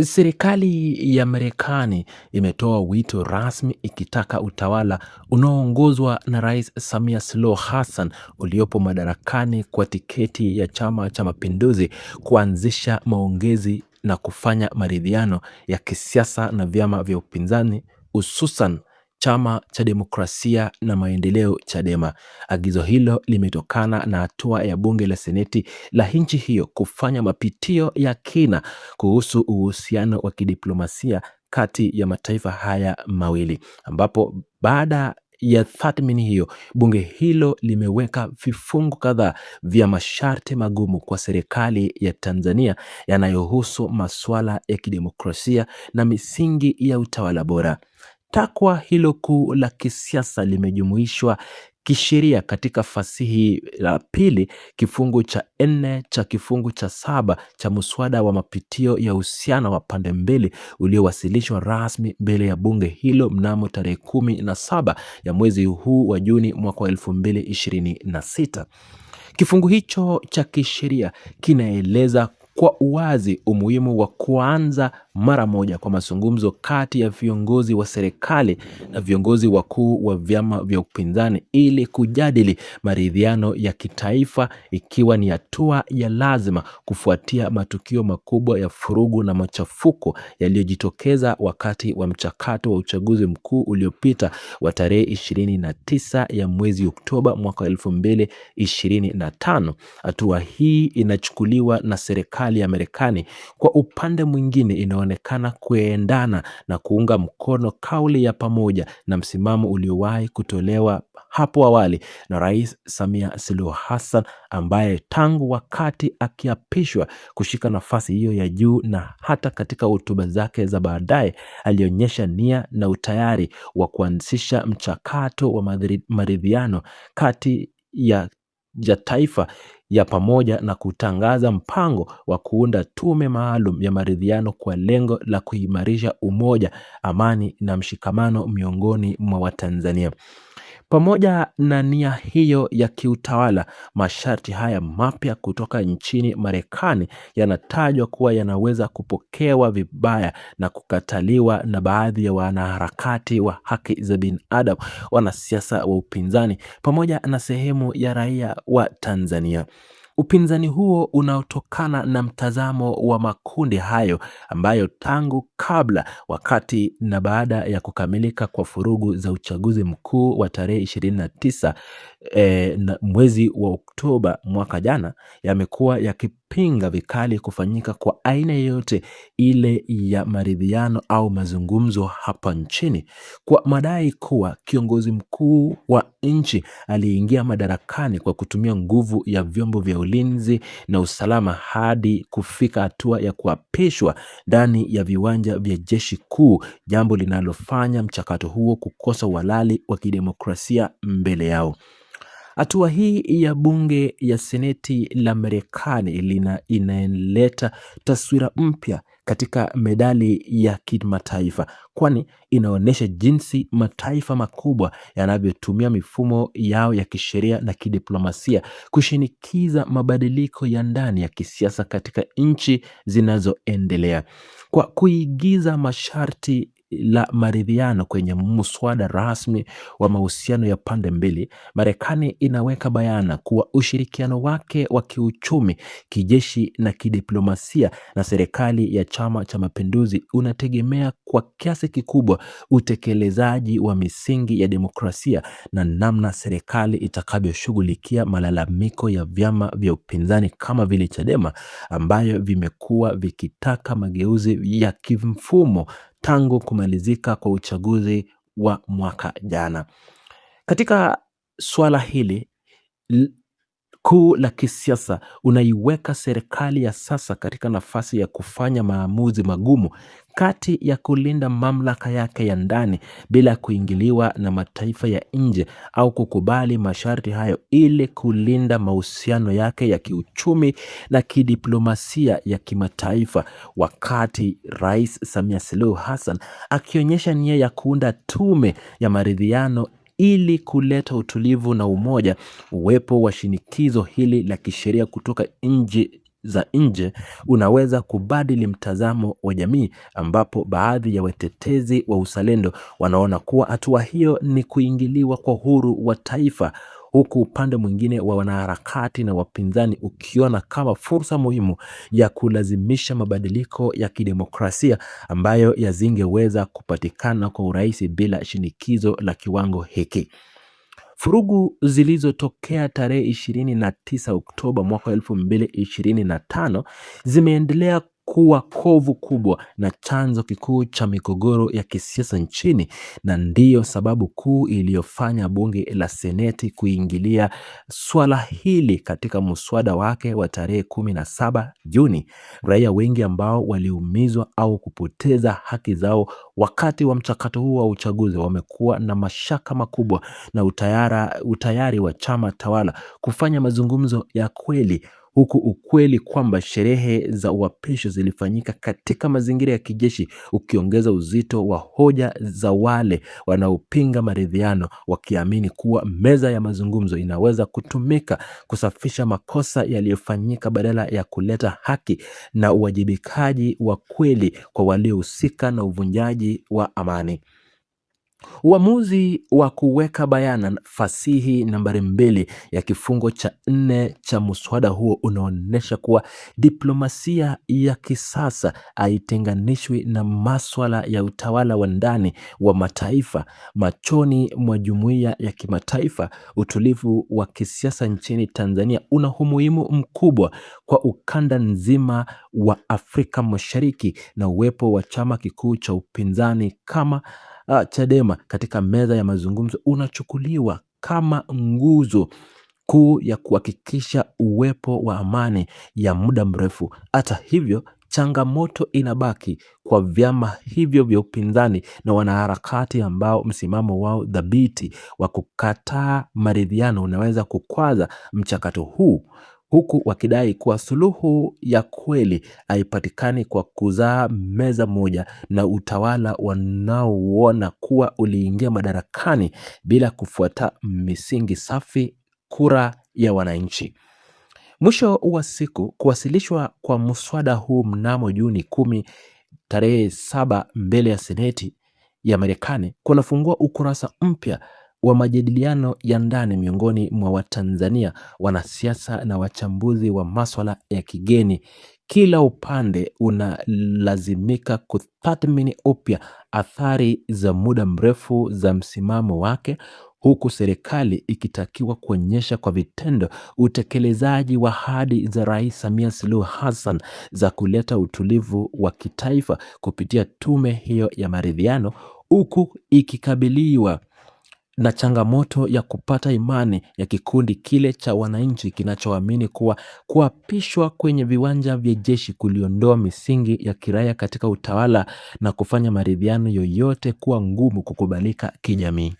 Serikali ya Marekani imetoa wito rasmi ikitaka utawala unaoongozwa na Rais Samia Suluhu Hassan uliopo madarakani kwa tiketi ya Chama cha Mapinduzi kuanzisha maongezi na kufanya maridhiano ya kisiasa na vyama vya upinzani, hususan Chama cha Demokrasia na Maendeleo Chadema. Agizo hilo limetokana na hatua ya bunge la Seneti la nchi hiyo kufanya mapitio ya kina kuhusu uhusiano wa kidiplomasia kati ya mataifa haya mawili, ambapo baada ya tathmini hiyo bunge hilo limeweka vifungu kadhaa vya masharti magumu kwa serikali ya Tanzania yanayohusu masuala ya kidemokrasia na misingi ya utawala bora. Takwa hilo kuu la kisiasa limejumuishwa kisheria katika fasihi la pili kifungu cha 4 cha kifungu cha 7 cha muswada wa mapitio ya uhusiano wa pande mbili uliowasilishwa rasmi mbele ya bunge hilo mnamo tarehe 17 ya mwezi huu wa Juni mwaka 2026. Kifungu hicho cha kisheria kinaeleza kwa uwazi umuhimu wa kuanza mara moja kwa mazungumzo kati ya viongozi wa serikali na viongozi wakuu wa vyama vya upinzani ili kujadili maridhiano ya kitaifa, ikiwa ni hatua ya lazima kufuatia matukio makubwa ya furugu na machafuko yaliyojitokeza wakati wa mchakato wa uchaguzi mkuu uliopita wa tarehe 29 ya mwezi Oktoba mwaka 2025. Hatua hii inachukuliwa na serikali ya Marekani kwa upande mwingine inaonekana kuendana na kuunga mkono kauli ya pamoja na msimamo uliowahi kutolewa hapo awali na Rais Samia Suluhu Hassan, ambaye tangu wakati akiapishwa kushika nafasi hiyo ya juu na hata katika hotuba zake za baadaye alionyesha nia na utayari wa kuanzisha mchakato wa maridhiano kati ya taifa ya pamoja na kutangaza mpango wa kuunda tume maalum ya maridhiano kwa lengo la kuimarisha umoja, amani na mshikamano miongoni mwa Watanzania. Pamoja na nia hiyo ya kiutawala, masharti haya mapya kutoka nchini Marekani yanatajwa kuwa yanaweza kupokewa vibaya na kukataliwa na baadhi ya wanaharakati wa haki za binadamu, wanasiasa wa upinzani pamoja na sehemu ya raia wa Tanzania. Upinzani huo unaotokana na mtazamo wa makundi hayo ambayo tangu kabla, wakati na baada ya kukamilika kwa furugu za uchaguzi mkuu wa tarehe 29 mwezi wa Oktoba mwaka jana, yamekuwa yakipinga vikali kufanyika kwa aina yoyote ile ya maridhiano au mazungumzo hapa nchini, kwa madai kuwa kiongozi mkuu wa nchi aliingia madarakani kwa kutumia nguvu ya vyombo vya ulinzi na usalama hadi kufika hatua ya kuapishwa ndani ya viwanja vya jeshi kuu, jambo linalofanya mchakato huo kukosa uhalali wa kidemokrasia mbele yao. Hatua hii ya bunge ya Seneti la Marekani inaleta taswira mpya katika medali ya kimataifa, kwani inaonyesha jinsi mataifa makubwa yanavyotumia mifumo yao ya kisheria na kidiplomasia kushinikiza mabadiliko ya ndani ya kisiasa katika nchi zinazoendelea. Kwa kuigiza masharti la maridhiano kwenye muswada rasmi wa mahusiano ya pande mbili, Marekani inaweka bayana kuwa ushirikiano wake wa kiuchumi, kijeshi na kidiplomasia na serikali ya Chama cha Mapinduzi unategemea kwa kiasi kikubwa utekelezaji wa misingi ya demokrasia na namna serikali itakavyoshughulikia malalamiko ya vyama vya upinzani kama vile Chadema, ambayo vimekuwa vikitaka mageuzi ya kimfumo tangu kumalizika kwa uchaguzi wa mwaka jana. Katika swala hili kuu la kisiasa, unaiweka serikali ya sasa katika nafasi ya kufanya maamuzi magumu kati ya kulinda mamlaka yake ya ndani bila kuingiliwa na mataifa ya nje au kukubali masharti hayo ili kulinda mahusiano yake ya kiuchumi na kidiplomasia ya kimataifa, wakati Rais Samia Suluhu Hassan akionyesha nia ya kuunda tume ya maridhiano ili kuleta utulivu na umoja. Uwepo wa shinikizo hili la kisheria kutoka nje za nje unaweza kubadili mtazamo wa jamii, ambapo baadhi ya watetezi wa uzalendo wanaona kuwa hatua hiyo ni kuingiliwa kwa uhuru wa taifa, huku upande mwingine wa wanaharakati na wapinzani ukiona kama fursa muhimu ya kulazimisha mabadiliko ya kidemokrasia ambayo yazingeweza kupatikana kwa urahisi bila shinikizo la kiwango hiki. Furugu zilizotokea tarehe 29 Oktoba mwaka 2025 zimeendelea kuwa kovu kubwa na chanzo kikuu cha migogoro ya kisiasa nchini, na ndiyo sababu kuu iliyofanya bunge la Seneti kuingilia swala hili katika muswada wake wa tarehe 17 Juni. Raia wengi ambao waliumizwa au kupoteza haki zao wakati wa mchakato huu wa uchaguzi wamekuwa na mashaka makubwa na utayari wa chama tawala kufanya mazungumzo ya kweli, huku ukweli kwamba sherehe za uapisho zilifanyika katika mazingira ya kijeshi ukiongeza uzito wa hoja za wale wanaopinga maridhiano, wakiamini kuwa meza ya mazungumzo inaweza kutumika kusafisha makosa yaliyofanyika badala ya kuleta haki na uwajibikaji wa kweli kwa waliohusika na uvunjaji wa amani. Uamuzi wa kuweka bayana fasihi nambari 2 ya kifungo cha 4 cha muswada huo unaonyesha kuwa diplomasia ya kisasa haitenganishwi na maswala ya utawala wa ndani wa mataifa. Machoni mwa jumuiya ya kimataifa, utulivu wa kisiasa nchini Tanzania una umuhimu mkubwa kwa ukanda nzima wa Afrika Mashariki, na uwepo wa chama kikuu cha upinzani kama Chadema katika meza ya mazungumzo unachukuliwa kama nguzo kuu ya kuhakikisha uwepo wa amani ya muda mrefu. Hata hivyo, changamoto inabaki kwa vyama hivyo vya upinzani na wanaharakati ambao msimamo wao dhabiti wa kukataa maridhiano unaweza kukwaza mchakato huu, huku wakidai kuwa suluhu ya kweli haipatikani kwa kuzaa meza moja na utawala wanaoona kuwa uliingia madarakani bila kufuata misingi safi, kura ya wananchi. Mwisho wa siku, kuwasilishwa kwa muswada huu mnamo Juni 10 tarehe 7 mbele ya Seneti ya Marekani kunafungua ukurasa mpya wa majadiliano ya ndani miongoni mwa Watanzania, wanasiasa na wachambuzi wa maswala ya kigeni. Kila upande unalazimika kutathmini upya athari za muda mrefu za msimamo wake, huku serikali ikitakiwa kuonyesha kwa vitendo utekelezaji wa ahadi za Rais Samia Suluhu Hassan za kuleta utulivu wa kitaifa kupitia tume hiyo ya maridhiano, huku ikikabiliwa na changamoto ya kupata imani ya kikundi kile cha wananchi kinachoamini kuwa kuapishwa kwenye viwanja vya jeshi kuliondoa misingi ya kiraia katika utawala na kufanya maridhiano yoyote kuwa ngumu kukubalika kijamii.